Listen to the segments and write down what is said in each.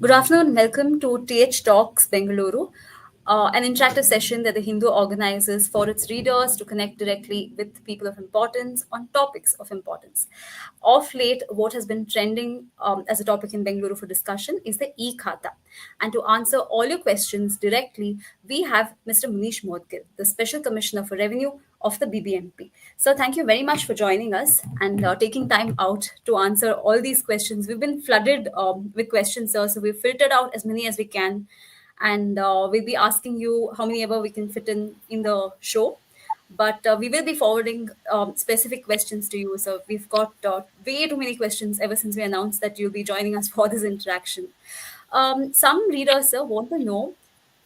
Good afternoon. Welcome to TH Talks Bengaluru, an interactive session that the Hindu organizes for its readers to connect directly with people of importance on topics of importance. Of late, what has been trending as a topic in Bengaluru for discussion is the E-Khata. And to answer all your questions directly, we have Mr. Munish Moudgil, the Special Commissioner for Revenue of the BBMP. So, thank you very much for joining us and taking time out to answer all these questions. We've been flooded with questions, sir, so we've filtered out as many as we can, and we'll be asking you how many ever we can fit in the show. But we will be forwarding specific questions to you. So we've got way too many questions ever since we announced that you'll be joining us for this interaction. Some readers, sir, want to know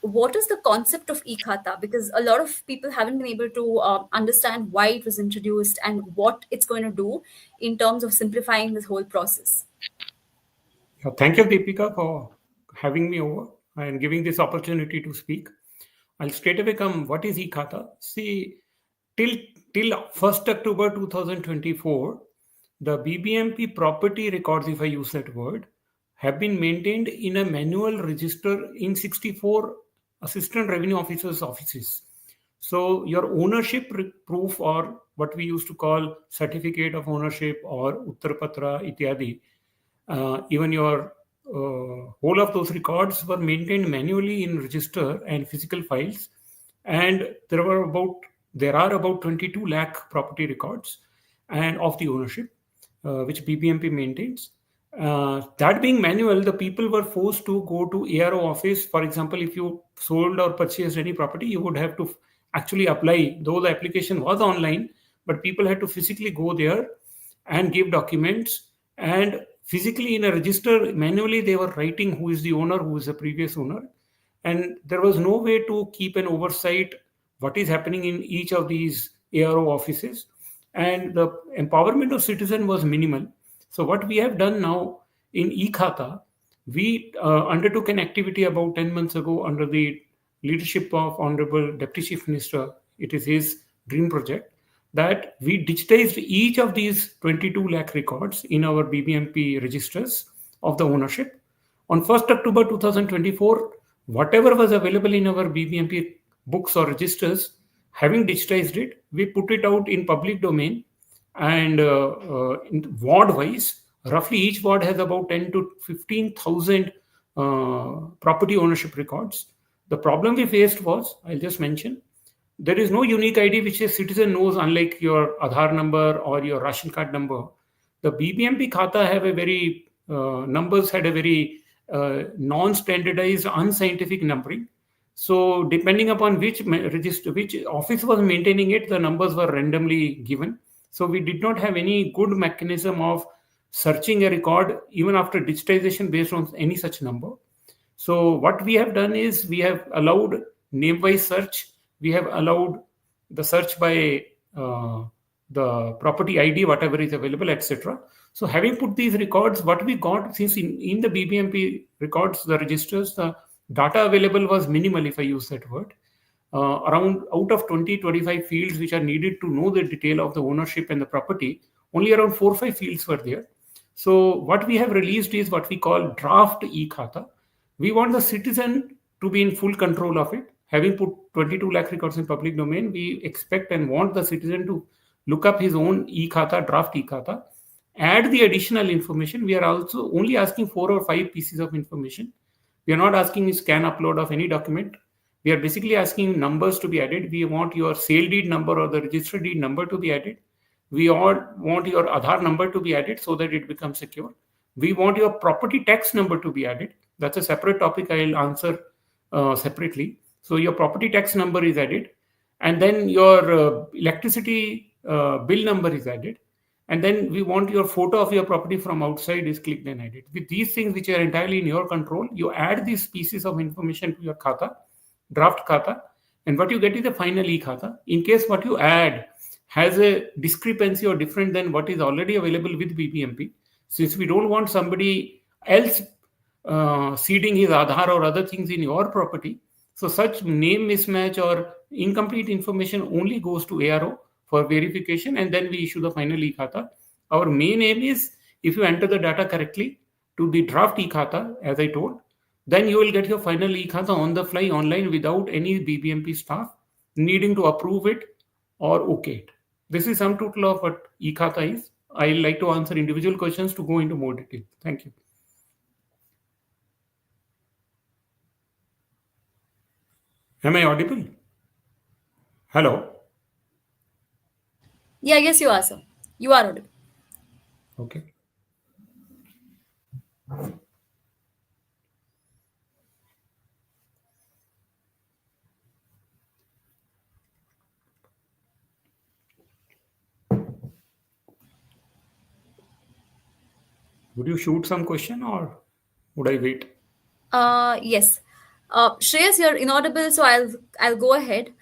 what is the concept of eKHATA, because a lot of people haven't been able to understand why it was introduced and what it's going to do in terms of simplifying this whole process. Thank you, Deepika, for having me over and giving this opportunity to speak. I'll straight away come. What is eKHATA? See, till 1st October 2024, the BBMP property records, if I use that word, have been maintained in a manual register in 64 assistant revenue officers' offices. So your ownership proof, or what we used to call certificate of ownership or Uttarpatra ityadi, even your whole of those records were maintained manually in register and physical files, and there are about 22 lakh property records and of the ownership which BBMP maintains. That being manual, the people were forced to go to ARO office. For example, if you sold or purchased any property, you would have to actually apply, though the application was online, but people had to physically go there and give documents, and physically in a register manually they were writing who is the owner, who is the previous owner, and there was no way to keep an oversight what is happening in each of these ARO offices, and the empowerment of citizen was minimal. So what we have done now in eKHATA, we undertook an activity about 10 months ago under the leadership of Honorable Deputy Chief Minister. It is his dream project that we digitized each of these 22 lakh records in our BBMP registers of the ownership. On 1st October 2024, whatever was available in our BBMP books or registers, having digitized it, we put it out in public domain, and in ward wise, roughly each ward has about 10 to 15,000 property ownership records. The problem we faced was, I'll just mention, there is no unique ID which a citizen knows, unlike your Aadhaar number or your ration card number. The BBMP Khata have a very numbers had a very non-standardized, unscientific numbering. So depending upon which register, which office was maintaining it, the numbers were randomly given. So we did not have any good mechanism of searching a record even after digitization based on any such number. So what we have done is we have allowed name-wise search. We have allowed the search by the property ID, whatever is available, etc. So having put these records, what we got, since in the BBMP records, the registers, the data available was minimal, if I use that word. Around out of 20-25 fields which are needed to know the detail of the ownership and the property, only around 4 or 5 fields were there. So what we have released is what we call draft eKHATA. We want the citizen to be in full control of it. Having put 22 lakh records in public domain, we expect and want the citizen to look up his own eKHATA, draft eKHATA, add the additional information. We are also only asking 4 or 5 pieces of information. We are not asking a scan upload of any document. We are basically asking numbers to be added. We want your sale deed number or the register deed number to be added. We all want your Aadhaar number to be added so that it becomes secure. We want your property tax number to be added. That's a separate topic I'll answer separately. So your property tax number is added, and then your electricity bill number is added, and then we want your photo of your property from outside is clicked and added. With these things which are entirely in your control, you add these pieces of information to your Khata, draft Khata, and what you get is the final eKHATA. In case what you add has a discrepancy or different than what is already available with BBMP, since we don't want somebody else seeding his Aadhaar or other things in your property, so such name mismatch or incomplete information only goes to ARO for verification, and then we issue the final eKHATA. Our main aim is, if you enter the data correctly, to the draft eKhata, as I told, then you will get your final eKhata on the fly online without any BBMP staff needing to approve it or okay it. This is sum total of what eKhata is. I like to answer individual questions to go into more detail. Thank you. Am I audible? Hello. Yeah, yes, you are, sir. You are audible. Okay. Would you shoot some question or would I wait? Yes. Shreyas, you're inaudible, so I'll go ahead.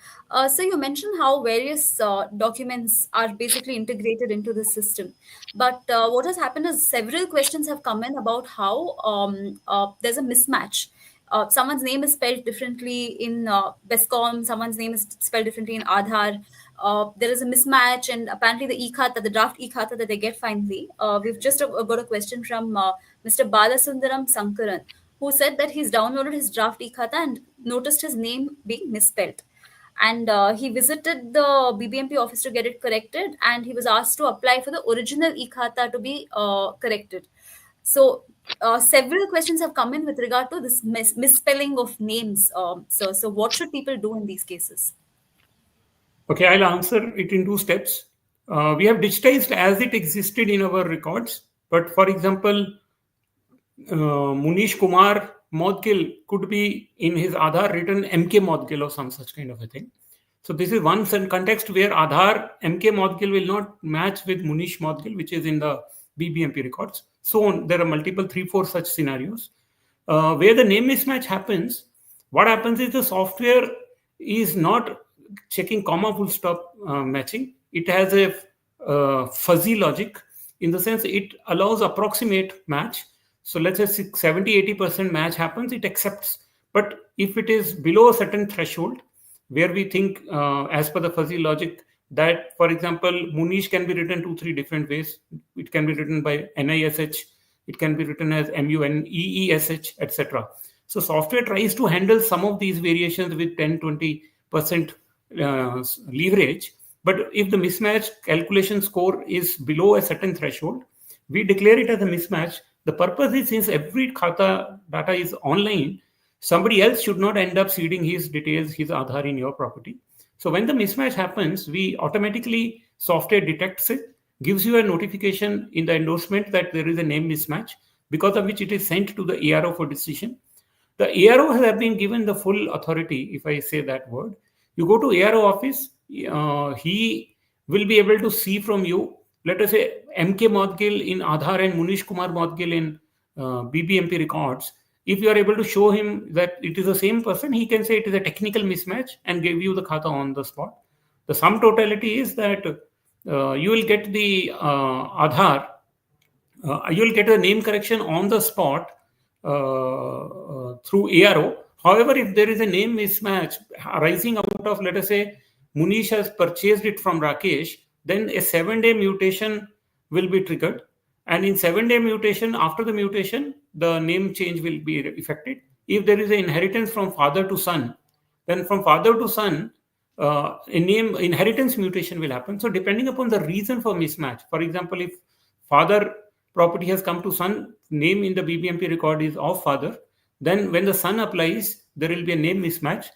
So you mentioned how various documents are basically integrated into the system, but what has happened is several questions have come in about how there's a mismatch. Someone's name is spelled differently in Bescom, someone's name is spelled differently in Aadhaar. There is a mismatch, and apparently the e-Khata, the draft e-Khata that they get finally. We've just got a question from Mr. Balasundaram Sankaran, who said that he's downloaded his draft eKhata and noticed his name being misspelled. And he visited the BBMP office to get it corrected, and he was asked to apply for the original eKhata to be corrected. So, several questions have come in with regard to this misspelling of names. So, what should people do in these cases? Okay, I'll answer it in two steps. We have digitized as it existed in our records, but for example, Munish Kumar Moudgil could be in his Aadhaar written MK Moudgil or some such kind of a thing. So this is one context where Aadhaar MK Moudgil will not match with Munish Moudgil, which is in the BBMP records. So on, there are multiple 3-4 such scenarios. Where the name mismatch happens, what happens is the software is not checking comma full stop matching. It has a fuzzy logic in the sense it allows approximate match. So let's say 70-80% match happens, it accepts. But if it is below a certain threshold, where we think, as per the fuzzy logic, that, for example, Munish can be written 2-3 different ways. It can be written by NISH, it can be written as MUNEESH, etc. So software tries to handle some of these variations with 10-20% leverage. But if the mismatch calculation score is below a certain threshold, we declare it as a mismatch. The purpose is, since every khata data is online, somebody else should not end up seeding his details, his Aadhaar in your property. So when the mismatch happens, we automatically, software detects it, gives you a notification in the endorsement that there is a name mismatch, because of which it is sent to the ARO for decision. The ARO has been given the full authority, if I say that word. You go to ARO office, he will be able to see from you, let us say MK Moudgil in Aadhaar and Munish Kumar Moudgil in BBMP records. If you are able to show him that it is the same person, he can say it is a technical mismatch and give you the khata on the spot. The sum totality is that you will get the Aadhaar, you will get a name correction on the spot through ARO. However, if there is a name mismatch arising out of, let us say, Munish has purchased it from Rakesh, then a 7-day mutation will be triggered. And in 7-day mutation, after the mutation, the name change will be effected. If there is an inheritance from father to son, then from father to son, a name inheritance mutation will happen. So depending upon the reason for mismatch, for example, if father property has come to son, name in the BBMP record is of father, then when the son applies, there will be a name mismatch.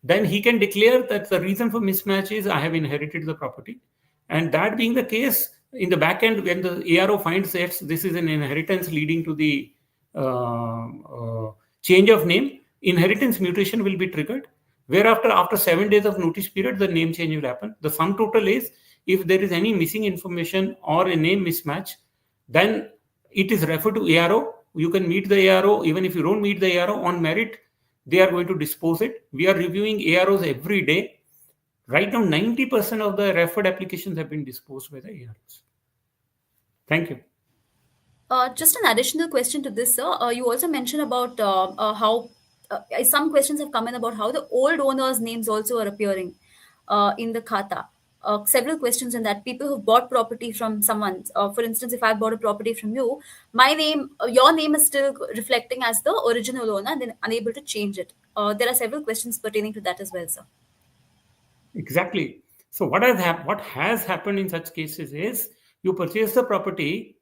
Then he can declare that the reason for mismatch is I have inherited the property. And that being the case, in the back end, when the ARO finds that this is an inheritance leading to the change of name, inheritance mutation will be triggered. Whereafter, after 7 days of notice period, the name change will happen. The sum total is, if there is any missing information or a name mismatch, then it is referred to ARO. You can meet the ARO. Even if you don't meet the ARO, on merit, they are going to dispose it. We are reviewing AROs every day. Right now, 90% of the referred applications have been disposed by the AROs. Thank you. Just an additional question to this, sir. You also mentioned about how some questions have come in about how the old owners' names also are appearing in the khata. several questions in that. People who bought property from someone, for instance, if I bought a property from you, my name, your name is still reflecting as the original owner, and then unable to change it. There are several questions pertaining to that as well, sir. Exactly. So what has happened in such cases is you purchase the property,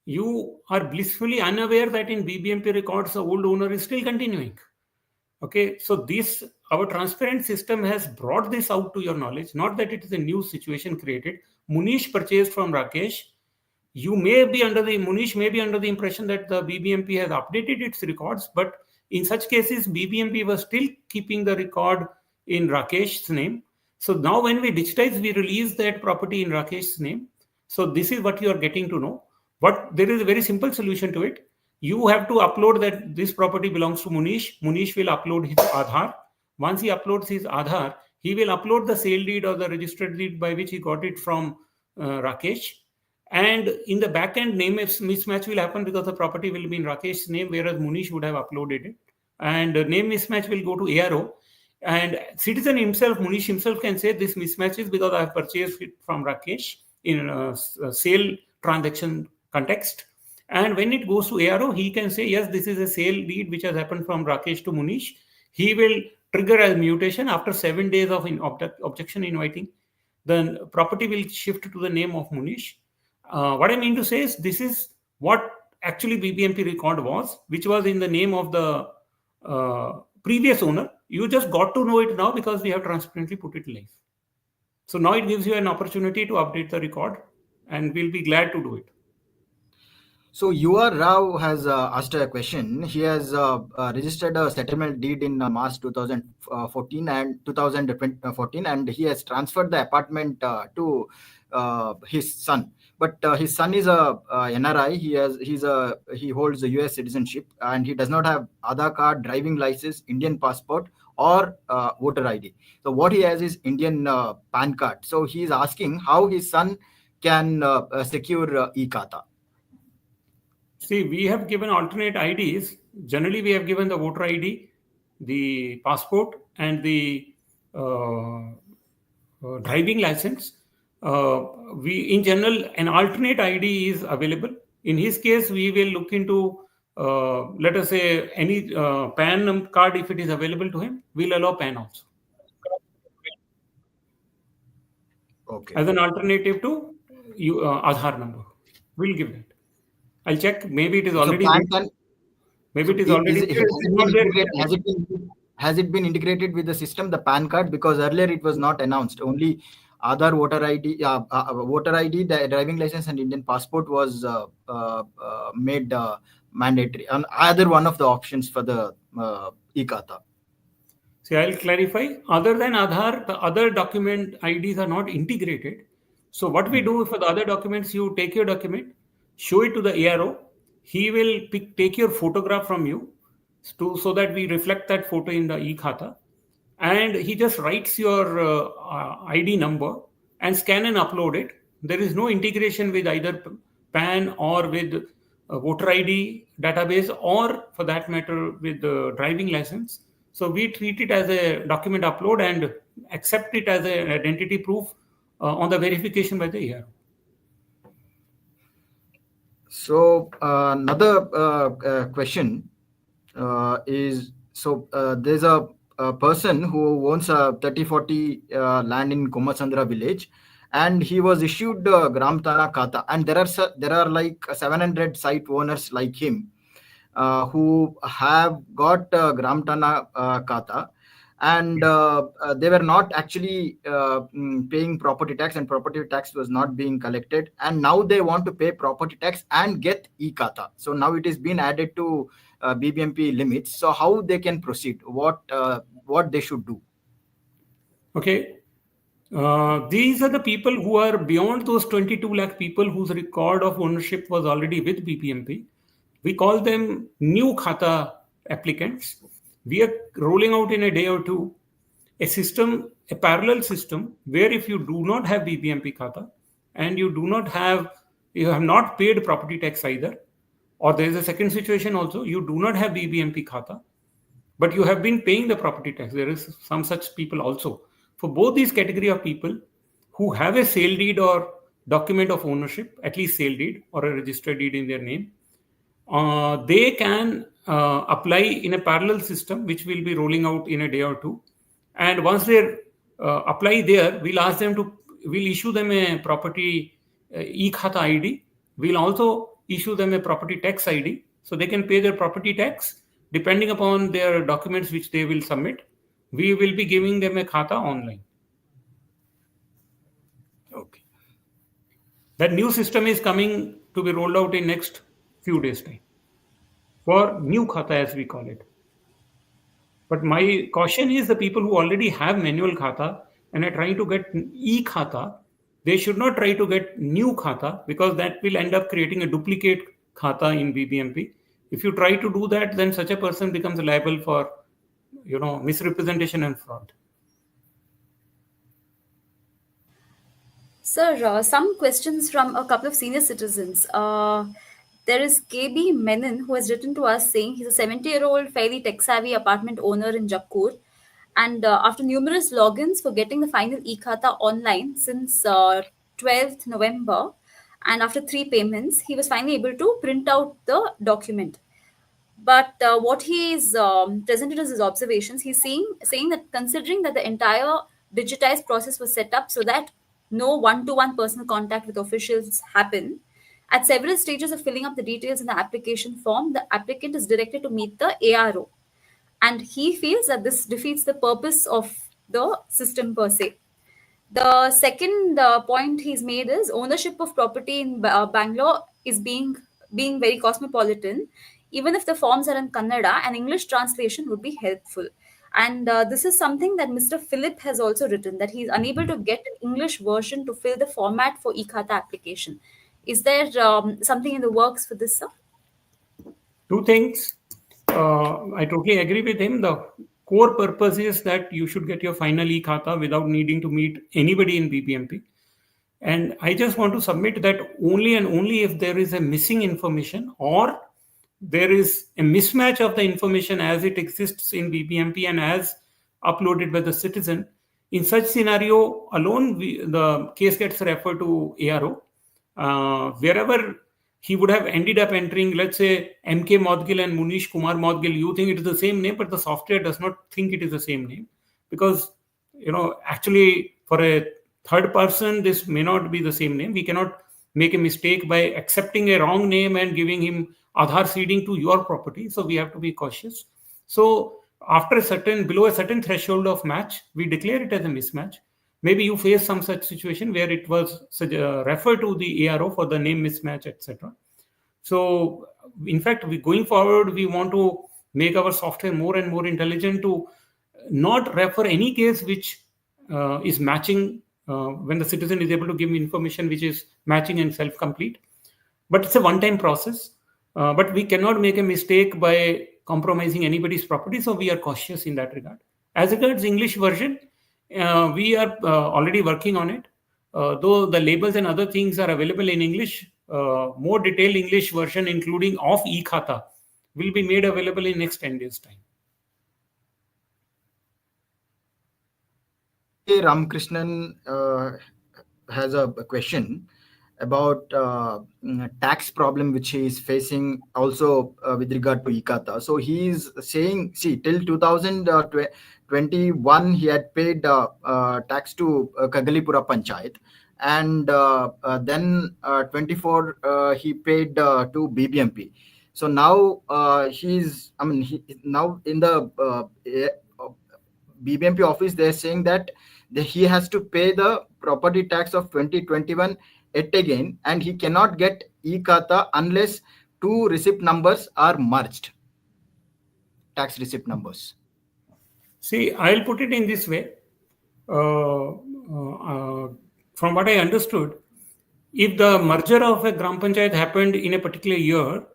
you are blissfully unaware that in BBMP records the old owner is still continuing. Okay, so this our transparent system has brought this out to your knowledge. Not that it is a new situation created. Munish purchased from Rakesh. Munish may be under the impression that the BBMP has updated its records, but in such cases, BBMP was still keeping the record in Rakesh's name. So now when we digitize, we release that property in Rakesh's name. So this is what you are getting to know. But there is a very simple solution to it. You have to upload that this property belongs to Munish. Munish will upload his Aadhaar. Once he uploads his Aadhaar, he will upload the sale deed or the registered deed by which he got it from Rakesh. And in the back end, name mismatch will happen because the property will be in Rakesh's name, whereas Munish would have uploaded it. And name mismatch will go to ARO. And citizen himself, Munish himself, can say this mismatch is because I have purchased it from Rakesh in a sale transaction context. And when it goes to ARO, he can say, yes, this is a sale deed which has happened from Rakesh to Munish. He will trigger as mutation after 7 days of objection inviting. The property will shift to the name of Munish. What I mean to say is this is what actually BBMP record was, which was in the name of the previous owner. You just got to know it now because we have transparently put it live. So now it gives you an opportunity to update the record, and we'll be glad to do it. So UR Rao has asked a question. He has registered a settlement deed in March 2014 and 2014, and he has transferred the apartment to his son. But his son is a NRI. He holds a US citizenship, and he does not have Aadhaar card, driving license, Indian passport, or voter ID. So what he has is Indian PAN card. So he is asking how his son can secure eKHATA. See, we have given alternate IDs. Generally, we have given the voter ID, the passport, and the driving license. In general, an alternate ID is available. In his case, we will look into, let us say, any PAN card if it is available to him. We'll allow PAN also. Okay. As an alternative to Aadhaar number. We'll give that. I'll check. Maybe it is already there. Maybe it is already has it been integrated with the system, the PAN card? Because earlier it was not announced. Only Aadhaar, voter ID, the driving license, and Indian passport was made mandatory. And either one of the options for the eKHATA. See, I'll clarify. Other than Aadhaar, the other document IDs are not integrated. So what we do for the other documents, you take your document, show it to the ARO. He will take your photograph from you so that we reflect that photo in the eKHATA. And he just writes your ID number and scan and upload it. There is no integration with either PAN or with voter ID database, or for that matter with the driving license. So we treat it as a document upload and accept it as an identity proof on the verification by the ARO. So another question is, so there's a person who owns a 30-40 land in Kummasandra village, and he was issued Grama Tana Khata, and there are like 700 site owners like him who have got Grama Tana Khata, and they were not actually paying property tax, and property tax was not being collected, and now they want to pay property tax and get eKHATA. So now it is being added to BBMP limits. So how they can proceed? What they should do? Okay. These are the people who are beyond those 22 lakh people whose record of ownership was already with BBMP. We call them new Khata applicants. We are rolling out in a day or two a parallel system where if you do not have BBMP Khata and you have not paid property tax either, or there is a second situation also, you do not have BBMP Khata, but you have been paying the property tax. There is some such people also. For both these category of people, who have a sale deed or document of ownership, at least sale deed or a registered deed in their name, they can apply in a parallel system which will be rolling out in a day or two. And once they apply there, we'll issue them a property eKHATA ID. We'll also issue them a property tax ID, so they can pay their property tax depending upon their documents which they will submit. We will be giving them a khata online. Okay. That new system is coming to be rolled out in next few days' time for new khata, as we call it. But my caution is the people who already have manual khata and are trying to get e-khata, they should not try to get new khata, because that will end up creating a duplicate khata in BBMP. If you try to do that, then such a person becomes liable for misrepresentation and fraud. Sir, some questions from a couple of senior citizens. There is KB Menon who has written to us saying he's a 70-year-old, fairly tech-savvy apartment owner in Jakkur. And after numerous logins for getting the final eKHATA online since 12th November, and after 3 payments, he was finally able to print out the document. But what he is presented as his observations, he's saying that considering that the entire digitized process was set up so that no one-to-one personal contact with officials happen, at several stages of filling up the details in the application form, the applicant is directed to meet the ARO. And he feels that this defeats the purpose of the system per se. The second point he's made is ownership of property in Bangalore is being very cosmopolitan. Even if the forms are in Kannada, an English translation would be helpful. And this is something that Mr. Philip has also written, that he's unable to get an English version to fill the format for eKHATA application. Is there something in the works for this, sir? Two things. I totally agree with him. The core purpose is that you should get your final eKHATA without needing to meet anybody in BBMP. And I just want to submit that only and only if there is a missing information or there is a mismatch of the information as it exists in BBMP and as uploaded by the citizen, in such scenario alone, the case gets referred to ARO. Wherever he would have ended up entering, let's say, MK Moudgil and Munish Kumar Moudgil, you think it is the same name, but the software does not think it is the same name. Because, actually, for a third person, this may not be the same name. We cannot make a mistake by accepting a wrong name and giving him Aadhaar seeding to your property. So we have to be cautious. So after below a certain threshold of match, we declare it as a mismatch. Maybe you face some such situation where it was referred to the ARO for the name mismatch, etc. So, in fact, going forward, we want to make our software more and more intelligent to not refer any case which is matching when the citizen is able to give information which is matching and self-complete. But it's a one-time process. But we cannot make a mistake by compromising anybody's property. So we are cautious in that regard. As regards English version, we are already working on it. Though the labels and other things are available in English, more detailed English version, including of eKHATA, will be made available in next 10 days' time. Ramakrishnan has a question about tax problem which he is facing also with regard to eKHATA. So he is saying, see, till 2021 he had paid tax to Kagalipura panchayat, and then 24 he paid to BBMP. So now now in the BBMP office they're saying that he has to pay the property tax of 2021 yet again, and he cannot get eKHATA unless two receipt numbers are merged, tax receipt numbers. See, I'll put it in this way. From what I understood, if the merger of a Gram Panchayat happened in a particular year,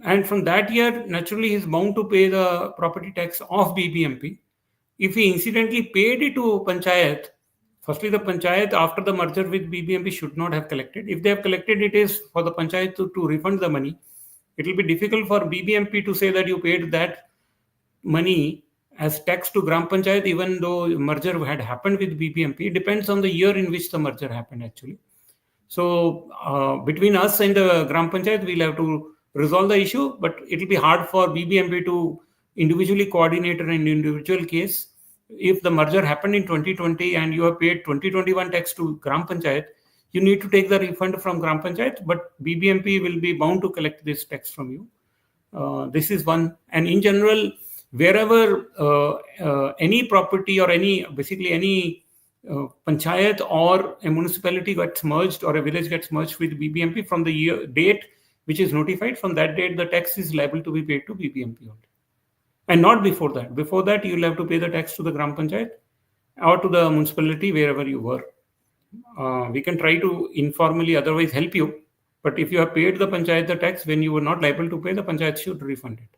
and from that year, naturally, he is bound to pay the property tax of BBMP. If he incidentally paid it to Panchayat, firstly, the Panchayat after the merger with BBMP should not have collected. If they have collected, it is for the Panchayat to refund the money. It will be difficult for BBMP to say that you paid that money as tax to Gram Panchayat, even though merger had happened with BBMP. It depends on the year in which the merger happened actually. So between us and the Gram Panchayat, we'll have to resolve the issue, but it will be hard for BBMP to individually coordinate an individual case. If the merger happened in 2020 and you have paid 2021 tax to Gram Panchayat, you need to take the refund from Gram Panchayat, but BBMP will be bound to collect this tax from you. This is one. And in general, wherever any property or any panchayat or a municipality gets merged or a village gets merged with BBMP, from the year date which is notified, from that date the tax is liable to be paid to BBMP only, and not before that. Before that, you will have to pay the tax to the Gram Panchayat or to the municipality wherever you were. We can try to informally otherwise help you, but if you have paid the panchayat the tax when you were not liable to pay, the panchayat should refund it.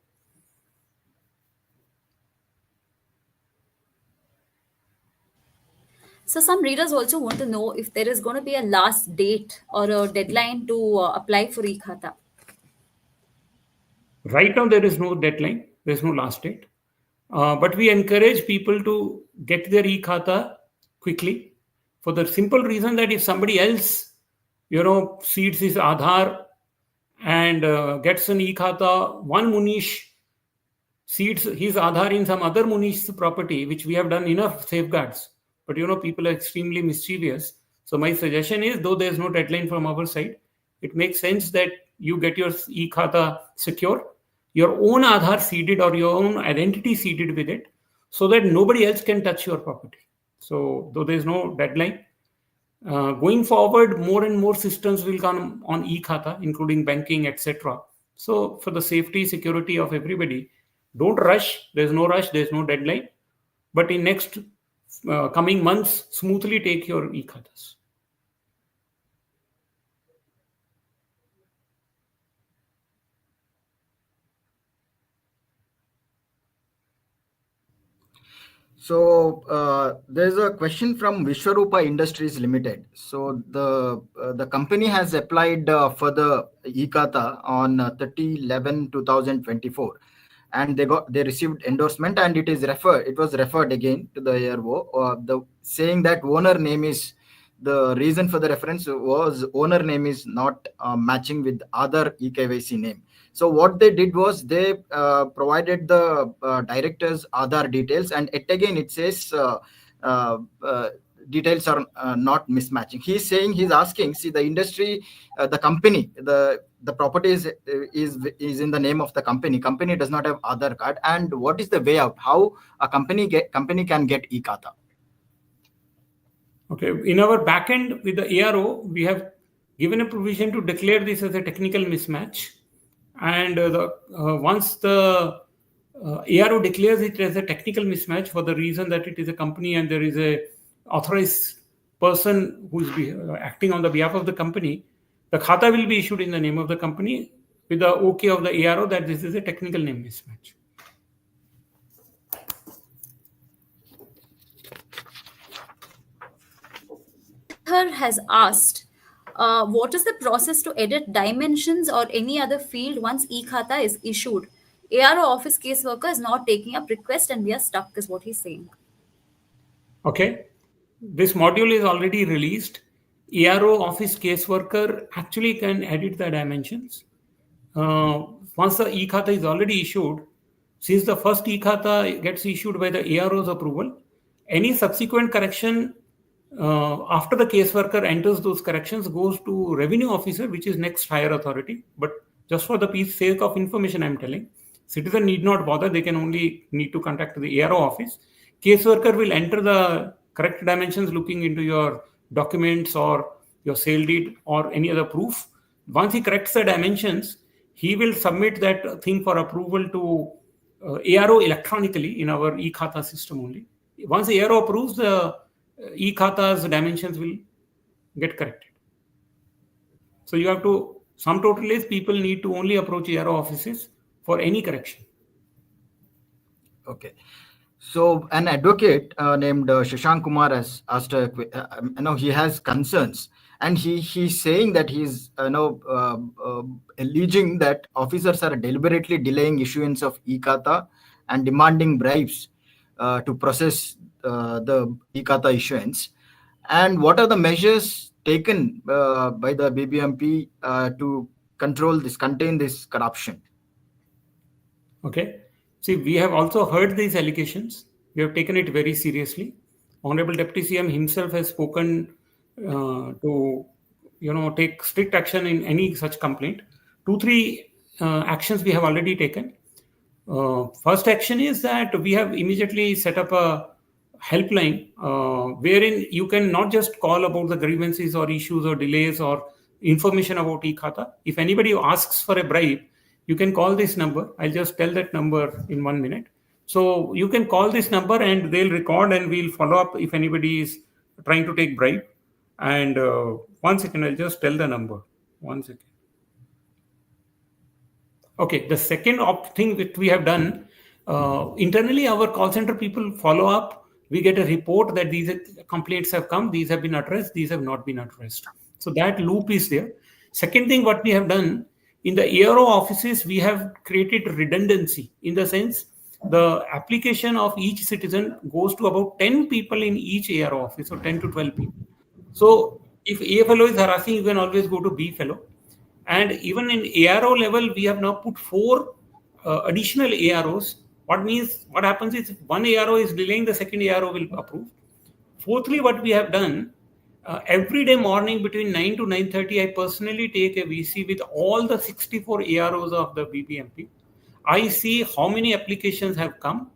So some readers also want to know if there is going to be a last date or a deadline to apply for eKHATA. Right now, there is no deadline. There is no last date. But we encourage people to get their eKHATA quickly, for the simple reason that if somebody else, seeds his Aadhaar and gets an eKHATA, one Munish seeds his Aadhaar in some other Munish's property, which we have done enough safeguards. But people are extremely mischievous. So my suggestion is, though there is no deadline from our side, it makes sense that you get your eKHATA secure, your own Aadhaar seeded or your own identity seeded with it, so that nobody else can touch your property. So though there is no deadline, going forward, more and more systems will come on eKHATA, including banking, etc. So for the safety, security of everybody, don't rush. There's no rush. There's no deadline. But in next coming months, smoothly take your eKHATAs. So there's a question from Vishwarupa Industries Limited. So the company has applied for the eKHATA on 30/11/2024, and they received endorsement, and it was referred again to the ARO, saying that owner name is, the reason for the reference was owner name is not matching with other eKYC name. So what they did was they provided the director's Aadhaar details, and again it says details are not mismatching. He's asking, see, the industry, the company, the property is in the name of the company. Company does not have Aadhaar card, and what is the way out? How a company can get eKHATA? Okay, in our backend with the ARO, we have given a provision to declare this as a technical mismatch. And once the ARO declares it as a technical mismatch for the reason that it is a company and there is a authorized person who is acting on the behalf of the company, the khata will be issued in the name of the company with the OK of the ARO that this is a technical name mismatch. Has asked, what is the process to edit dimensions or any other field once eKHATA is issued? ARO office caseworker is not taking up request and we are stuck, is what he's saying. Okay. This module is already released. ARO office caseworker actually can edit the dimensions. Once the eKHATA is already issued, since the first eKHATA gets issued by the ARO's approval, any subsequent correction after the caseworker enters those corrections goes to revenue officer, which is next higher authority. But just for the sake of information, I'm telling, citizen need not bother. They can only need to contact the ARO office. Caseworker will enter the correct dimensions looking into your documents or your sale deed or any other proof. Once he corrects the dimensions, he will submit that thing for approval to ARO electronically in our eKHATA system only. Once the ARO approves, the eKHATA's dimensions will get corrected. So you have to, sum total is people need to only approach ARO offices for any correction. Okay. So an advocate named Shashank Kumar has asked, he has concerns, and he's saying that he's alleging that officers are deliberately delaying issuance of eKHATA and demanding bribes to process the eKHATA issuance, and what are the measures taken by the BBMP to contain this corruption? Okay. See, we have also heard these allegations. We have taken it very seriously. Honorable Deputy CM himself has spoken to, take strict action in any such complaint. 2-3 actions we have already taken. First action is that we have immediately set up a helpline wherein you can not just call about the grievances or issues or delays or information about eKHATA. If anybody asks for a bribe, you can call this number. I'll just tell that number in 1 minute. So you can call this number and they'll record and we'll follow up if anybody is trying to take bribe. And 1 second, I'll just tell the number. 1 second. Okay, the second thing that we have done, internally our call center people follow up. We get a report that these complaints have come, these have been addressed, these have not been addressed. So that loop is there. Second thing what we have done, in the ARO offices, we have created redundancy in the sense the application of each citizen goes to about 10 people in each ARO office, or 10 to 12 people. So if A fellow is harassing, you can always go to B fellow. And even in ARO level, we have now put 4 additional AROs. What happens is one ARO is delaying, the second ARO will approve. Fourthly, what we have done, every day morning between 9 to 9:30, I personally take a VC with all the 64 AROs of the BBMP. I see how many applications have come,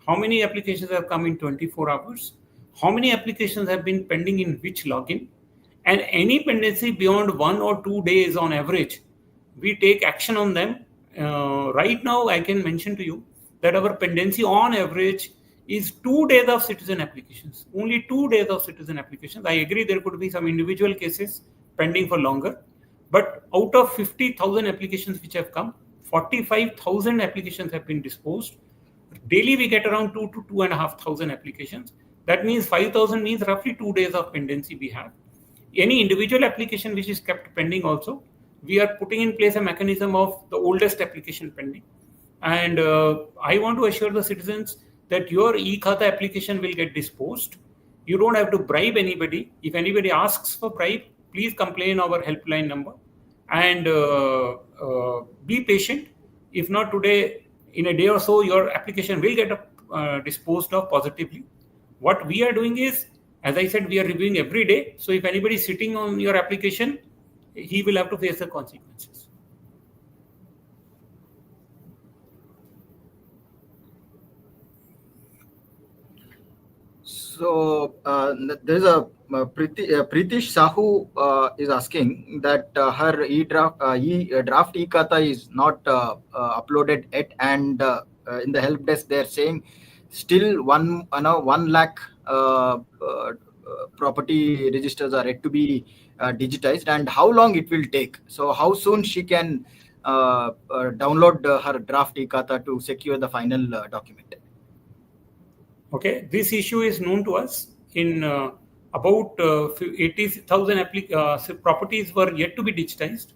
how many applications have come in 24 hours, how many applications have been pending in which login, and any pendency beyond 1 or 2 days on average, we take action on them. Right now, I can mention to you that our pendency on average is 2 days of citizen applications. Only 2 days of citizen applications. I agree there could be some individual cases pending for longer. But out of 50,000 applications which have come, 45,000 applications have been disposed. Daily we get around 2 to 2,500 applications. That means 5,000 means roughly 2 days of pendency we have. Any individual application which is kept pending also, we are putting in place a mechanism of the oldest application pending. And I want to assure the citizens that your eKHATA application will get disposed. You don't have to bribe anybody. If anybody asks for bribe, please complain our helpline number. And be patient. If not today, in a day or so, your application will get disposed of positively. What we are doing is, as I said, we are reviewing every day. So if anybody is sitting on your application, he will have to face the consequences. So there's a Pritish Sahu is asking that her draft eKHATA is not uploaded yet, and in the help desk they're saying still 1 lakh property registers are yet to be digitized, and how long it will take. So how soon she can download her draft eKHATA to secure the final document? Okay, this issue is known to us. In about 80,000 properties were yet to be digitized.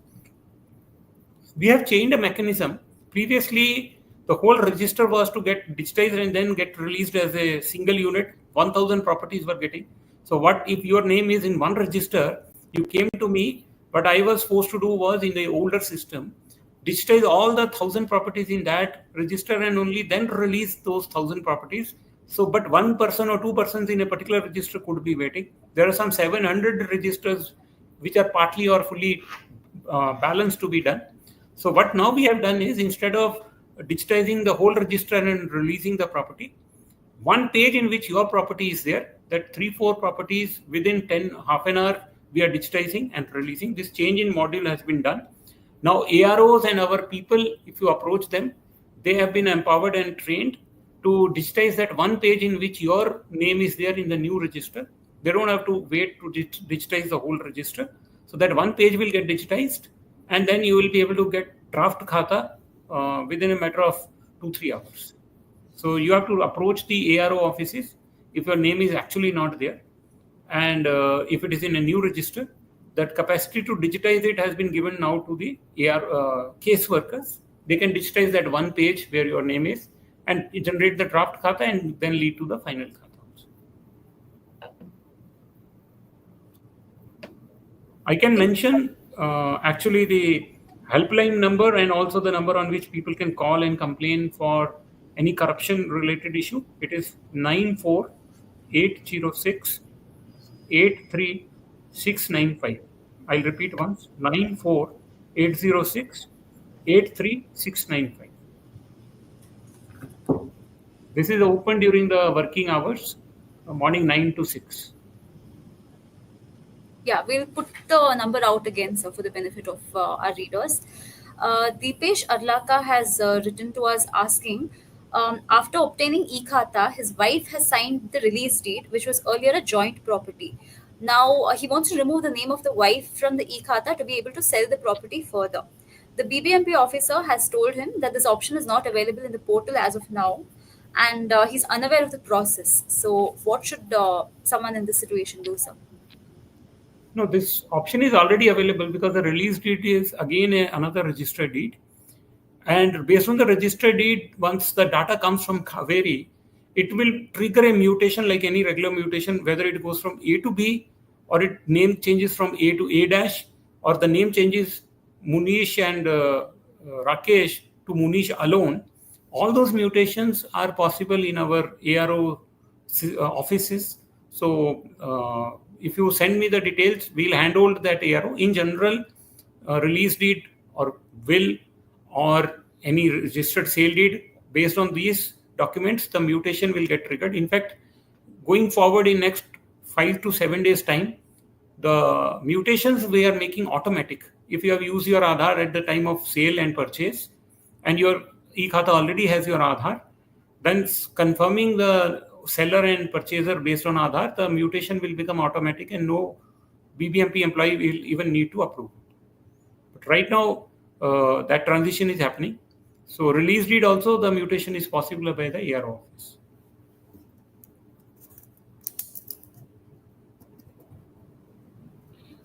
We have changed a mechanism. Previously, the whole register was to get digitized and then get released as a single unit. 1,000 properties were getting. So what if your name is in one register, you came to me, what I was forced to do was, in the older system, digitize all the 1,000 properties in that register and only then release those 1,000 properties. So, but 1 person or 2 persons in a particular register could be waiting. There are some 700 registers which are partly or fully balanced to be done. So what now we have done is, instead of digitizing the whole register and releasing the property, one page in which your property is there, that 3-4 properties within half an hour, we are digitizing and releasing. This change in module has been done. Now AROs and our people, if you approach them, they have been empowered and trained to digitize that one page in which your name is there in the new register. They don't have to wait to digitize the whole register. So that one page will get digitized, and then you will be able to get draft Khata within a matter of 2-3 hours. So you have to approach the ARO offices if your name is actually not there. And if it is in a new register, that capacity to digitize it has been given now to the case workers. They can digitize that one page where your name is. and generate the draft khata and then lead to the final khata also. I can mention actually the helpline number and also the number on which people can call and complain for any corruption related issue. It is 94806 83695. I'll repeat once, 94806 83695. This is open during the working hours, morning 9 to 6. Yeah, we'll put the number out again, sir, for the benefit of our readers. Deepesh Arlaka has written to us asking, after obtaining eKhata, his wife has signed the release deed, which was earlier a joint property. Now he wants to remove the name of the wife from the eKhata to be able to sell the property further. The BBMP officer has told him that this option is not available in the portal as of now, and he's unaware of the process. So, what should someone in this situation do, sir? No, this option is already available because the release deed is again another registered deed. And based on the registered deed, once the data comes from Kaveri, it will trigger a mutation like any regular mutation, whether it goes from A to B or it name changes from A to A dash, or the name changes Munish and Rakesh to Munish alone. All those mutations are possible in our ARO offices. So if you send me the details, we'll handle that ARO. In general, release deed or will or any registered sale deed, based on these documents, the mutation will get triggered. In fact, going forward in next 5 to 7 days time, the mutations we are making automatic. If you have used your Aadhaar at the time of sale and purchase and your eKhata already has your Aadhaar, then confirming the seller and purchaser based on Aadhaar, the mutation will become automatic and no BBMP employee will even need to approve. But right now, that transition is happening. So release deed also, the mutation is possible by the ARO office.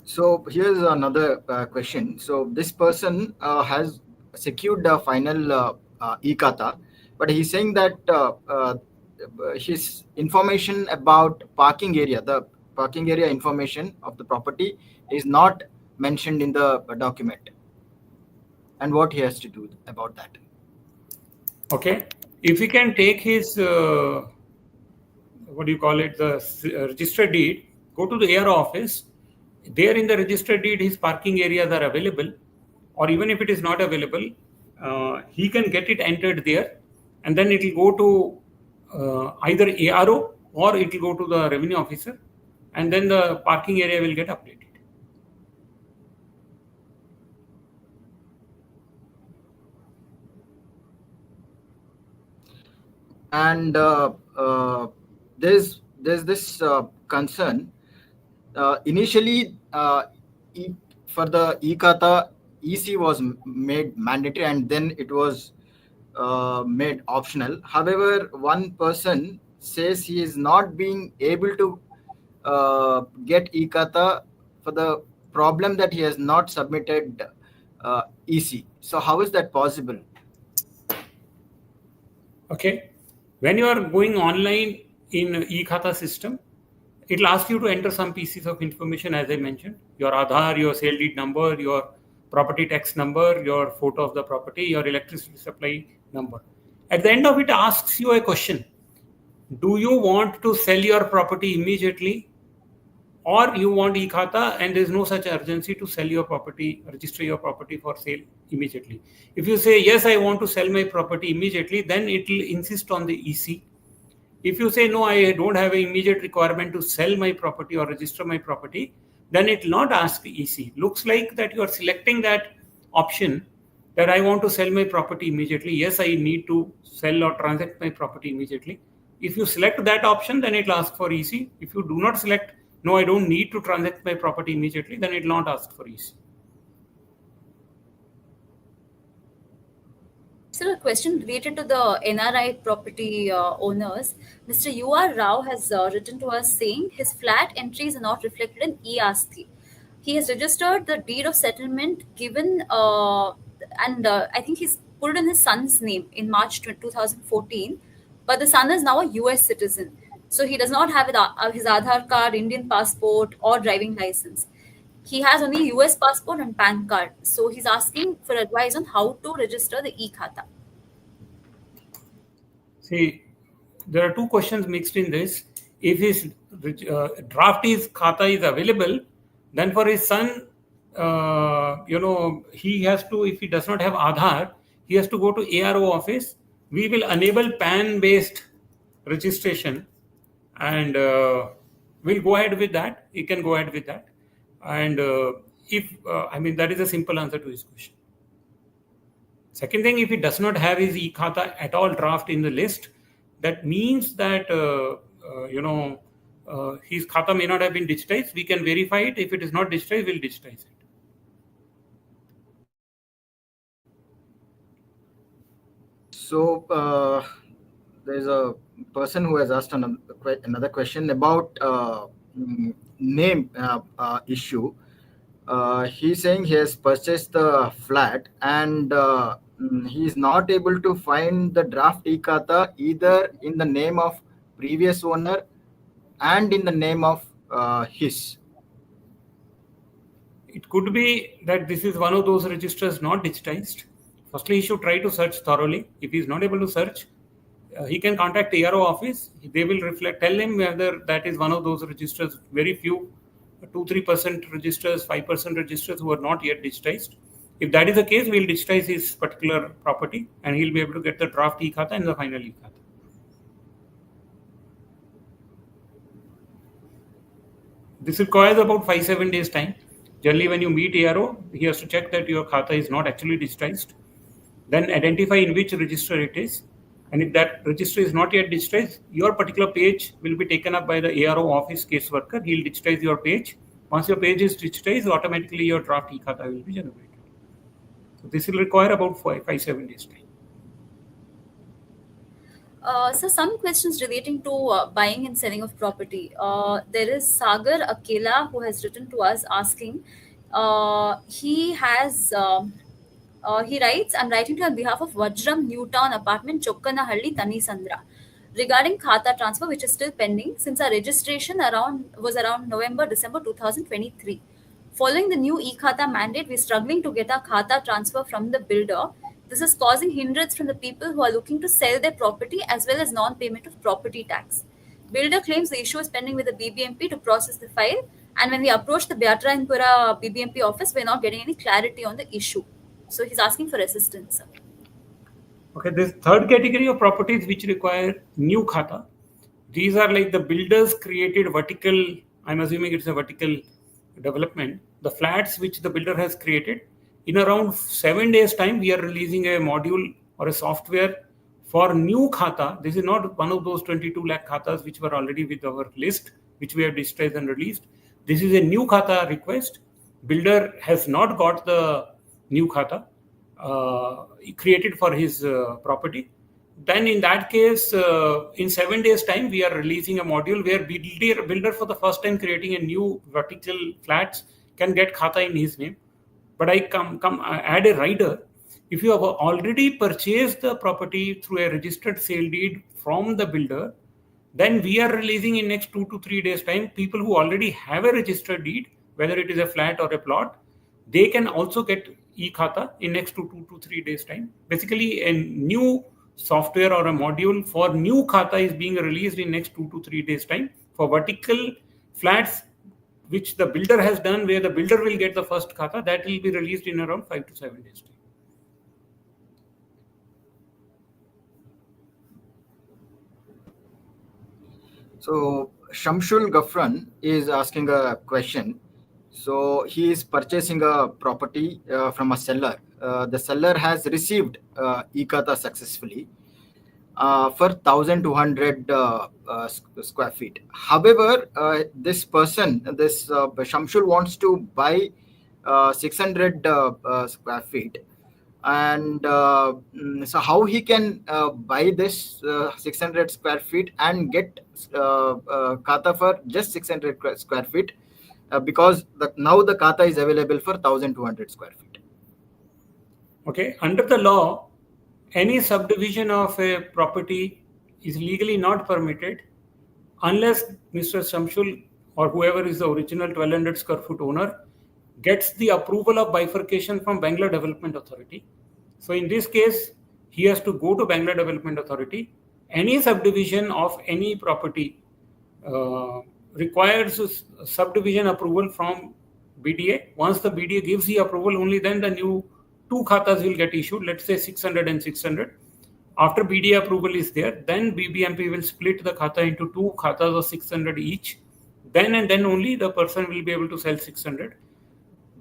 So here's another question. So this person has secured the final eKhata, but he's saying that his information about parking area, the parking area information of the property is not mentioned in the document. And what he has to do about that? Okay. If he can take his, what do you call it, the registered deed, go to the ARO office. There in the registered deed, his parking areas are available. Or even if it is not available, he can get it entered there. And then it will go to either ARO or it will go to the revenue officer. And then the parking area will get updated. And there's this concern. Initially, for the eKHATA EC was made mandatory and then it was made optional. However, one person says he is not being able to get eKHATA for the problem that he has not submitted EC. So how is that possible? Okay. When you are going online in eKhata system, it will ask you to enter some pieces of information, as I mentioned, your Aadhaar, your sale deed number, your property tax number, your photo of the property, your electricity supply number. At the end of it, asks you a question. Do you want to sell your property immediately, or you want eKhata and there is no such urgency to sell your property, register your property for sale immediately? If you say, yes, I want to sell my property immediately, then it will insist on the EC. If you say, no, I don't have an immediate requirement to sell my property or register my property, then it will not ask the EC. Looks like that you are selecting that option that I want to sell my property immediately. Yes, I need to sell or transact my property immediately. If you select that option, then it will ask for EC. If you do not select, no, I don't need to transact my property immediately, then it will not ask for EC. So, a question related to the NRI property owners. Mr. U.R. Rao has written to us saying his flat entries are not reflected in eAsthi. He has registered the deed of settlement given, and I think he's put it in his son's name in March 2014, but the son is now a US citizen. So he does not have his Aadhaar card, Indian passport, or driving license. He has only US passport and PAN card. So he's asking for advice on how to register the eKHATA. See, there are two questions mixed in this. If his draft is khata is available, then for his son, he has to, if he does not have Aadhaar, he has to go to ARO office. We will enable PAN-based registration, and we'll go ahead with that. He can go ahead with that. And that is a simple answer to his question. Second thing, if he does not have his eKHATA at all draft in the list, that means that his khata may not have been digitized. We can verify it. If it is not digitized, we'll digitize it. So there's a person who has asked another question about name issue. He's saying he has purchased the flat and he is not able to find the draft eKHATA either in the name of previous owner and in the name of his. It could be that this is one of those registers not digitized. Firstly, he should try to search thoroughly. If he is not able to search, he can contact the ARO office. They will tell him whether that is one of those registers. Very few, 2-3% registers, 5% registers who are not yet digitized. If that is the case, we'll digitize his particular property and he'll be able to get the draft eKHATA and the final eKHATA. This requires about 5-7 days time. Generally, when you meet ARO, he has to check that your khata is not actually digitized. Then identify in which register it is. And if that register is not yet digitized, your particular page will be taken up by the ARO office caseworker. He'll digitize your page. Once your page is digitized, automatically your draft eKHATA will be generated. So this will require about 5-7 days time. So some questions relating to buying and selling of property. There is Sagar Akela who has written to us asking. He writes, I'm writing to you on behalf of Vajram Newtown Apartment, Chokkanahalli, Tanisandra, regarding khata transfer, which is still pending since our registration was around November-December 2023. Following the new eKHATA mandate, we're struggling to get our khata transfer from the builder. This is causing hindrance from the people who are looking to sell their property as well as non-payment of property tax. Builder claims the issue is pending with the BBMP to process the file, and when we approach the Beatrayanpura BBMP office, we're not getting any clarity on the issue. So he's asking for assistance. Okay, this third category of properties which require new khata, these are like the builders created vertical, I'm assuming it's a vertical development, the flats which the builder has created. In around 7 days time, we are releasing a module or a software for new khata. This is not one of those 22 lakh khatas which were already with our list, which we have digitized and released. This is a new khata request. Builder has not got the new khata created for his property. Then in that case, in 7 days time, we are releasing a module where builder for the first time creating a new vertical flats can get khata in his name. But I add a rider. If you have already purchased the property through a registered sale deed from the builder, then we are releasing in next 2 to 3 days time, people who already have a registered deed, whether it is a flat or a plot, they can also get eKHATA in next 2 to 3 days time. Basically, a new software or a module for new khata is being released in next 2 to 3 days time for vertical flats, which the builder has done, where the builder will get the first khata. That will be released in around 5 to 7 days time. So Shamshul Gafran is asking a question. So he is purchasing a property from a seller. The seller has received eKHATA successfully for 1,200 square feet. However, this person, Shamshul, wants to buy 600 square feet. And so how he can buy this 600 square feet and get khata for just 600 square feet because now the khata is available for 1,200 square feet. Okay, under the law, any subdivision of a property is legally not permitted unless Mr. Shamshul or whoever is the original 1200 square foot owner gets the approval of bifurcation from Bangla Development Authority. So in this case, he has to go to Bangla Development Authority. Any subdivision of any property requires subdivision approval from BDA. Once the BDA gives the approval, only then the new two khatas will get issued, let's say 600 and 600. After BDA approval is there, then BBMP will split the khata into two khatas of 600 each. Then and then only the person will be able to sell 600.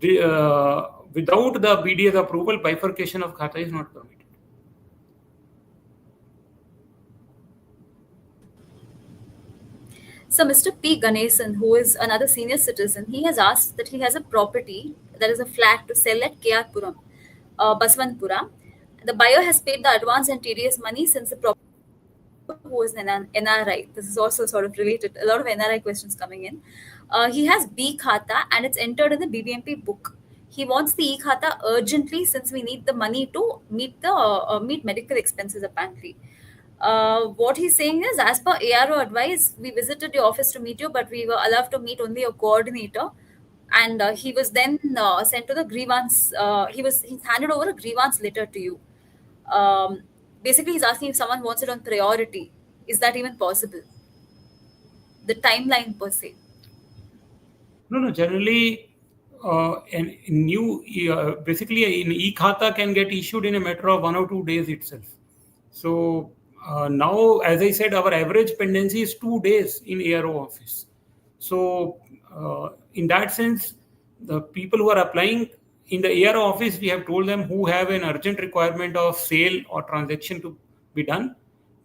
Without the BDA's approval, bifurcation of khata is not permitted. So Mr. P. Ganesan, who is another senior citizen, he has asked that he has a property that is a flat to sell at KR Baswanpura. The buyer has paid the advance and TDS money since the property who is an NRI. This is also sort of related. A lot of NRI questions coming in. He has B-Khata and it's entered in the BBMP book. He wants the e-Khata urgently since we need the money to meet the meet medical expenses apparently. What he's saying is, as per ARO advice, we visited your office to meet you, but we were allowed to meet only a coordinator. And he was then sent to the grievance. He's handed over a grievance letter to you. Basically, he's asking if someone wants it on priority. Is that even possible? The timeline per se. No. Generally, basically, an e-Khata can get issued in a matter of 1 or 2 days itself. So now, as I said, our average pendency is 2 days in ARO office. So in that sense, the people who are applying in the ARO office, we have told them who have an urgent requirement of sale or transaction to be done.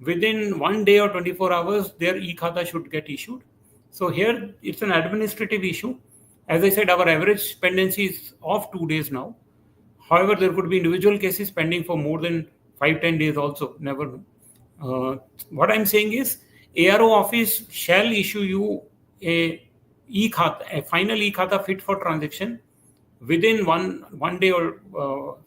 Within 1 day or 24 hours, their e-Khata should get issued. So here, it's an administrative issue. As I said, our average pendency is of 2 days now. However, there could be individual cases pending for more than 5-10 days also. Never know. What I'm saying is, ARO office shall issue you a e-Khata, a final e-Khata fit for transaction within one day or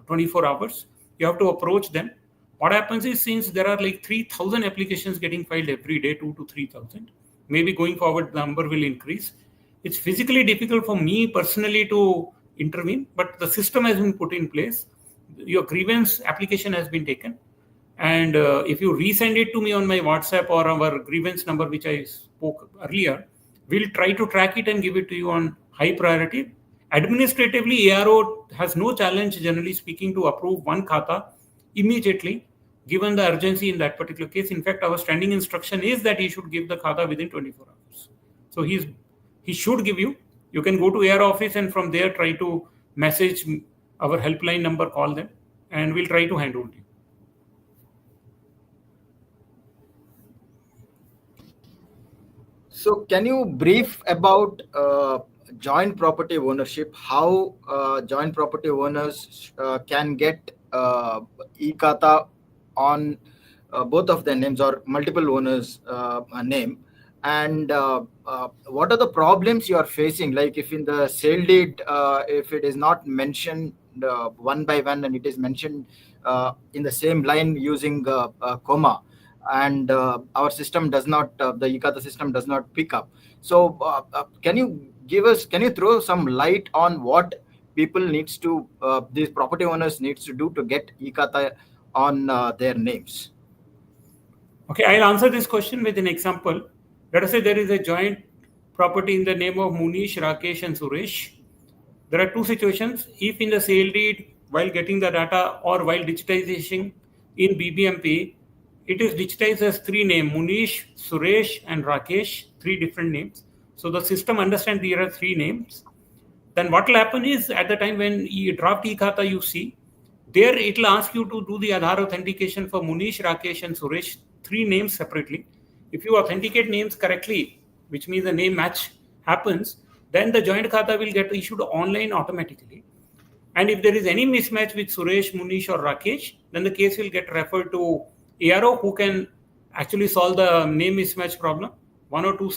24 hours. You have to approach them. What happens is, since there are like 3,000 applications getting filed every day, 2 to 3,000, maybe going forward the number will increase. It's physically difficult for me personally to intervene, but the system has been put in place. Your grievance application has been taken. And if you resend it to me on my WhatsApp or our grievance number, which I spoke earlier, we'll try to track it and give it to you on high priority. Administratively, ARO has no challenge, generally speaking, to approve one khata immediately, given the urgency in that particular case. In fact, our standing instruction is that he should give the khata within 24 hours. So he should give you. You can go to ARO office and from there try to message our helpline number, call them, and we'll try to handle you. So can you brief about joint property ownership, how joint property owners can get e-Khata on both of their names or multiple owners' name, and what are the problems you are facing? Like if in the sale deed, if it is not mentioned one by one and it is mentioned in the same line using comma, and our system does not, the e-Khata system does not pick up. So can you throw some light on what people needs to, these property owners needs to do to get e-Khata on their names? Okay, I'll answer this question with an example. Let us say there is a joint property in the name of Munish, Rakesh and Suresh. There are two situations. If in the sale deed, while getting the data or while digitization in BBMP, it is digitized as 3 names, Munish, Suresh and Rakesh, 3 different names. So the system understands there are 3 names. Then what will happen is, at the time when you draft e-Khata you see, there it will ask you to do the Aadhaar authentication for Munish, Rakesh and Suresh, 3 names separately. If you authenticate names correctly, which means the name match happens, then the joint khata will get issued online automatically. And if there is any mismatch with Suresh, Munish or Rakesh, then the case will get referred to ARO, who can actually solve the name mismatch problem. 1 or 2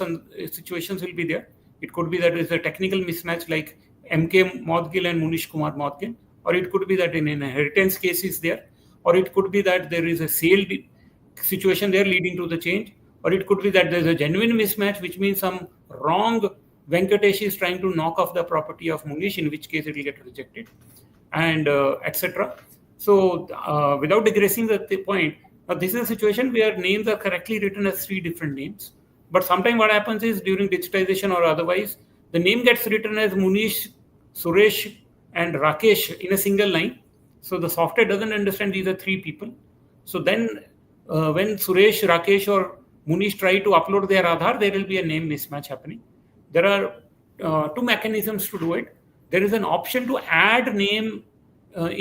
situations will be there. It could be that there is a technical mismatch like MK Moudgil and Munish Kumar Moudgil, or it could be that in an inheritance case is there, or it could be that there is a sale situation there leading to the change, or it could be that there's a genuine mismatch, which means some wrong Venkatesh is trying to knock off the property of Munish, in which case it will get rejected, and etc. So without digressing the point, this is a situation where names are correctly written as 3 different names. But sometimes what happens is during digitization or otherwise, the name gets written as Munish, Suresh, and Rakesh in a single line. So the software doesn't understand these are 3 people. So then when Suresh, Rakesh, or Munish try to upload their Aadhaar, there will be a name mismatch happening. There are 2 mechanisms to do it. There is an option to add name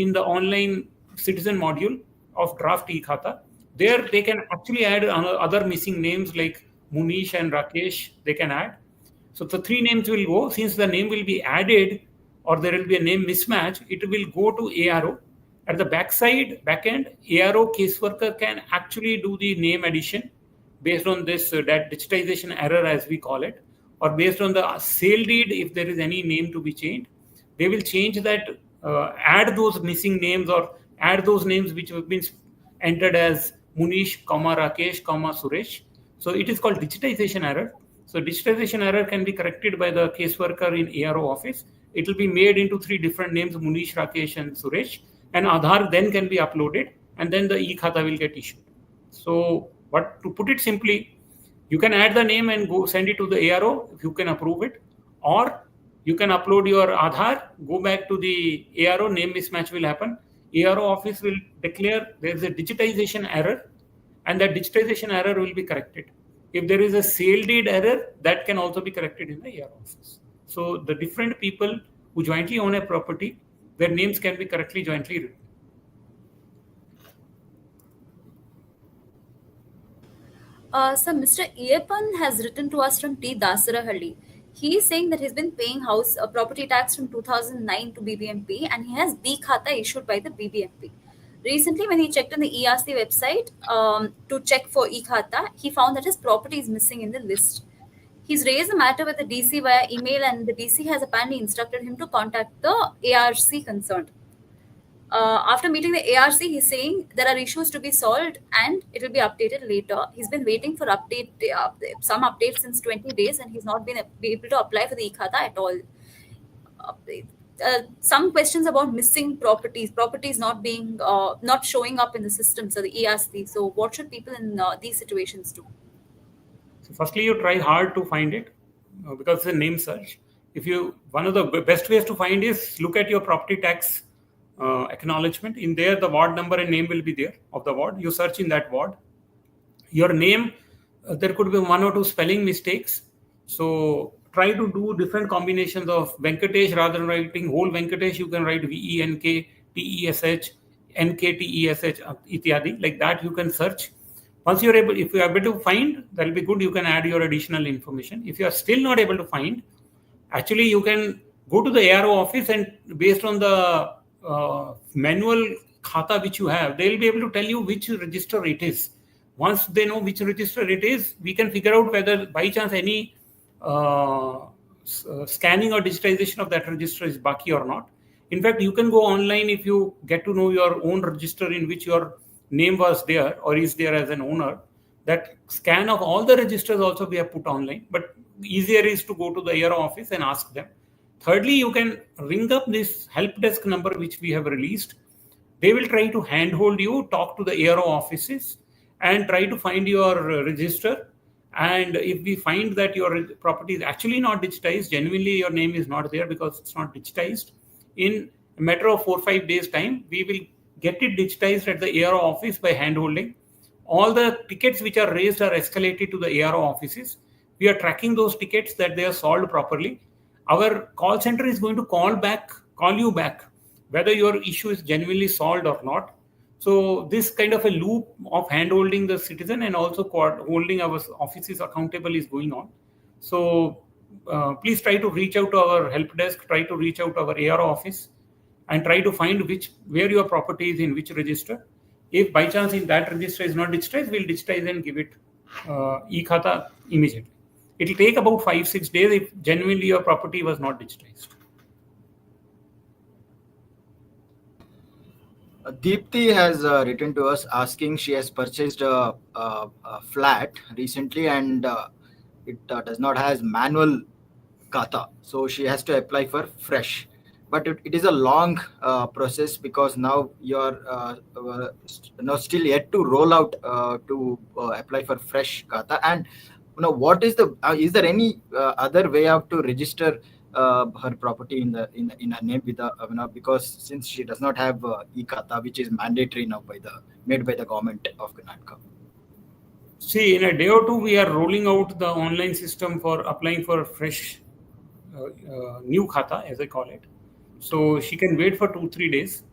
in the online citizen module of draft eKHATA. There they can actually add other missing names like Munish and Rakesh, they can add. So the 3 names will go. Since the name will be added or there will be a name mismatch, it will go to ARO. At the backend, ARO caseworker can actually do the name addition based on this that digitization error, as we call it, or based on the sale deed. If there is any name to be changed, they will change that, add those missing names or add those names which have been entered as Munish, Rakesh, Suresh. So it is called digitization error. So digitization error can be corrected by the caseworker in ARO office. It will be made into 3 different names, Munish, Rakesh, and Suresh. And Aadhaar then can be uploaded, and then the eKHATA will get issued. So, to put it simply, you can add the name and go send it to the ARO if you can approve it, or you can upload your Aadhaar, go back to the ARO, name mismatch will happen. ARO office will declare there is a digitization error, and that digitization error will be corrected. If there is a sale deed error, that can also be corrected in the ARO office. So the different people who jointly own a property, their names can be correctly jointly written. So Mr. Eappan has written to us from T. Dasarahalli. He is saying that he's been paying house property tax from 2009 to BBMP, and he has B-Khata issued by the BBMP. Recently, when he checked on the eAsthi website to check for eKHATA, he found that his property is missing in the list. He's raised the matter with the DC via email, and the DC has apparently instructed him to contact the ARC concerned. After meeting the ARC, he's saying there are issues to be solved and it will be updated later. He's been waiting for some updates since 20 days, and he's not been able to apply for the eKHATA at all. Some questions about missing properties not showing up in the system, so the eAsthi. So what should people in these situations do? So firstly, you try hard to find it because it's a name search. One of the best ways to find is look at your property tax acknowledgement. In there, the ward number and name will be there of the ward. You search in that ward. Your name, there could be 1 or 2 spelling mistakes. So try to do different combinations of Venkatesh. Rather than writing whole Venkatesh, you can write VENKTESH, NKTESH, ityadi. Like that, you can search. Once if you are able to find, that will be good. You can add your additional information. If you are still not able to find, actually you can go to the ARO office, and based on the manual khata which you have, they will be able to tell you which register it is. Once they know which register it is, we can figure out whether by chance any scanning or digitization of that register is baki or not. In fact, you can go online if you get to know your own register in which your name was there or is there as an owner. That scan of all the registers also we have put online, but easier is to go to the ARO office and ask them. Thirdly, you can ring up this help desk number which we have released. They will try to handhold you, talk to the ARO offices, and try to find your register. And if we find that your property is actually not digitized, genuinely your name is not there because it's not digitized, in a matter of 4 or 5 days time, we will get it digitized at the ARO office by handholding. All the tickets which are raised are escalated to the ARO offices. We are tracking those tickets that they are solved properly. Our call center is going to call you back, whether your issue is genuinely solved or not. So this kind of a loop of hand-holding the citizen and also holding our offices accountable is going on. So please try to reach out to our help desk, try to reach out to our ARO office, and try to find where your property is in which register. If by chance in that register is not digitized, we'll digitize and give it eKHATA immediately. It will take about 5-6 days if genuinely your property was not digitized. Deepthi has written to us asking she has purchased a flat recently and it does not has manual kata, so she has to apply for fresh. But it is a long process because now you're now still yet to roll out to apply for fresh kata. And what is there any other way out to register her property in her name with the because since she does not have e-Khata, which is mandatory now made by the government of Karnataka. See, in a day or two, we are rolling out the online system for applying for fresh new khata, as I call it. So she can wait for 2-3 days.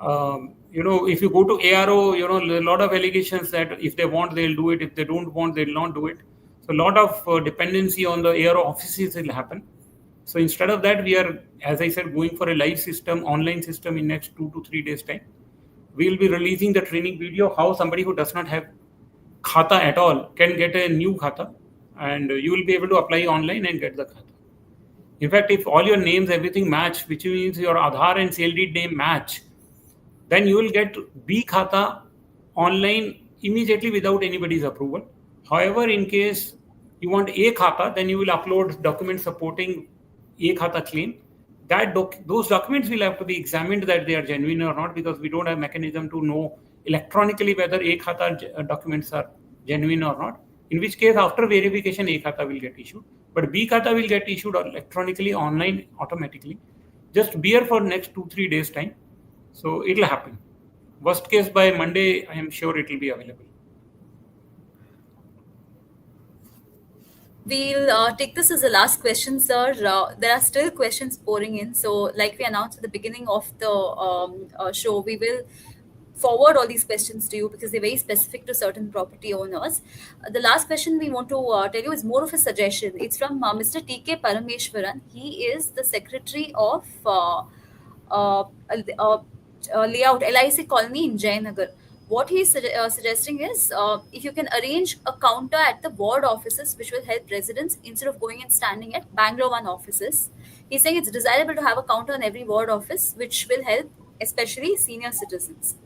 If you go to ARO, a lot of allegations that if they want, they'll do it. If they don't want, they'll not do it. So a lot of dependency on the ARO offices will happen. So instead of that, we are, as I said, going for a live system, online system in next 2 to 3 days time. We will be releasing the training video how somebody who does not have khata at all can get a new khata, and you will be able to apply online and get the khata. In fact, if all your names, everything match, which means your Aadhaar and sale deed name match, then you will get B-Khata online immediately without anybody's approval. However, in case you want eKHATA, then you will upload documents supporting eKHATA claim. Those documents will have to be examined that they are genuine or not, because we don't have mechanism to know electronically whether eKHATA documents are genuine or not. In which case, after verification, eKHATA will get issued. But B-Khata will get issued electronically, online, automatically. Just bear for next 2-3 days time. So it will happen. Worst case, by Monday, I am sure it will be available. We'll take this as the last question, sir. There are still questions pouring in. So, like we announced at the beginning of the show, we will forward all these questions to you because they're very specific to certain property owners. The last question we want to tell you is more of a suggestion. It's from Mr. T.K. Parameshwaran. He is the secretary of layout LIC colony in Jayanagar. What he's suggesting is if you can arrange a counter at the ward offices, which will help residents instead of going and standing at Bangalore 1 offices. He's saying it's desirable to have a counter on every ward office, which will help especially senior citizens.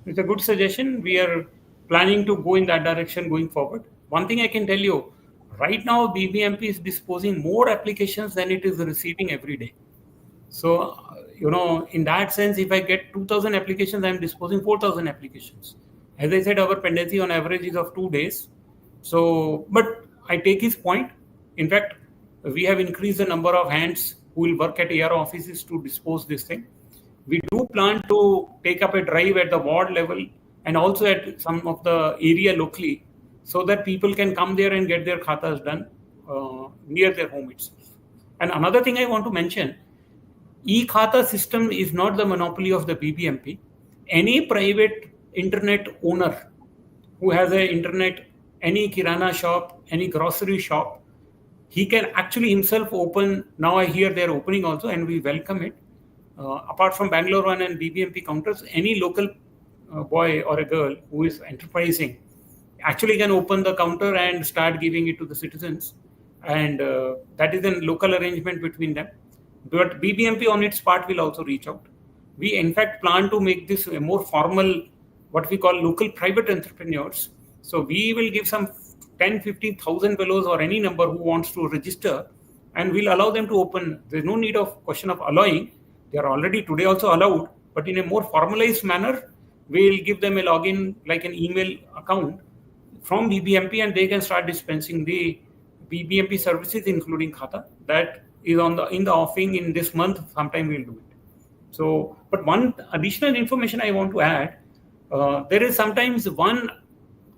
It's a good suggestion. We are planning to go in that direction going forward. One thing I can tell you, right now BBMP is disposing more applications than it is receiving every day. So, in that sense, if I get 2,000 applications, I'm disposing 4,000 applications. As I said, our pendency on average is of 2 days. So, but I take his point. In fact, we have increased the number of hands who will work at AR offices to dispose this thing. We do plan to take up a drive at the ward level and also at some of the area locally, so that people can come there and get their khatas done near their home itself. And another thing I want to mention, eKHATA system is not the monopoly of the BBMP. Any private internet owner who has an internet, any kirana shop, any grocery shop, he can actually himself open. Now I hear they're opening also, and we welcome it. Apart from Bangalore 1 and BBMP counters, any local boy or a girl who is enterprising actually can open the counter and start giving it to the citizens. And that is a local arrangement between them. But BBMP on its part will also reach out. We in fact plan to make this a more formal, what we call local private entrepreneurs. So we will give some 10-15,000 fellows or any number who wants to register, and we'll allow them to open. There's no need of question of allowing. They are already today also allowed, but in a more formalized manner, we'll give them a login like an email account from BBMP, and they can start dispensing the BBMP services, including Khata. That is in the offing in this month. Sometime we'll do it. So, but one additional information I want to add: there is sometimes one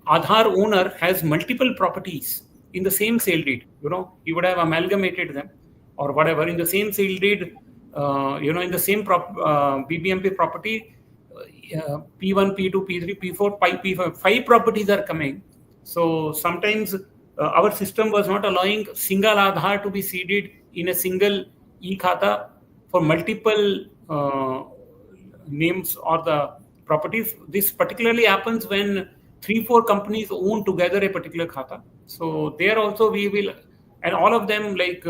Aadhaar owner has multiple properties in the same sale deed. He would have amalgamated them or whatever in the same sale deed. In the same BBMP property, P1, P2, P3, P4, P5, 5 properties are coming. So sometimes our system was not allowing single Aadhaar to be seeded in a single eKHATA for multiple names or the properties. This particularly happens when 3-4 companies own together a particular khata. So there also we will, and all of them like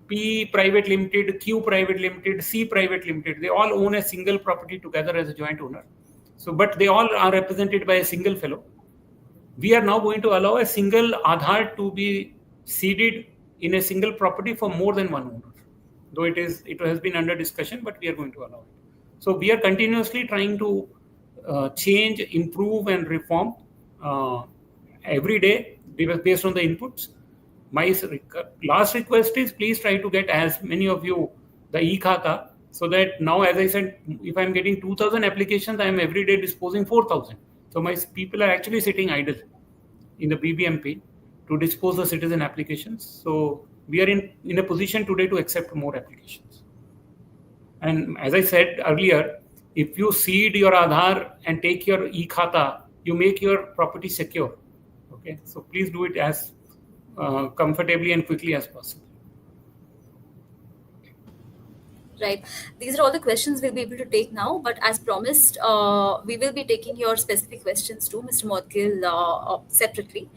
P Private Limited, Q Private Limited, C Private Limited, they all own a single property together as a joint owner. So, but they all are represented by a single fellow. We are now going to allow a single Aadhaar to be seeded in a single property for more than one owner. Though it has been under discussion, but we are going to allow it. So we are continuously trying to change, improve, and reform every day based on the inputs. My last request is please try to get as many of you the eKHATA, so that now, as I said, if I'm getting 2,000 applications, I am every day disposing 4,000. So my people are actually sitting idle in the BBMP to dispose the citizen applications. So we are in a position today to accept more applications. And as I said earlier, if you seed your Aadhaar and take your eKHATA, you make your property secure. Okay, so please do it as comfortably and quickly as possible. Right. These are all the questions we'll be able to take now. But as promised, we will be taking your specific questions too, Mr. Moudgil, separately.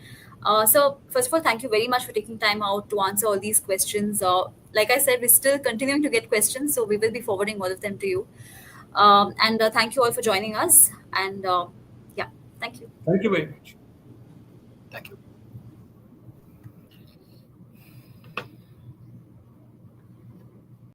So first of all, thank you very much for taking time out to answer all these questions. Like I said, we're still continuing to get questions, so we will be forwarding all of them to you. And thank you all for joining us. And yeah, thank you. Thank you very much.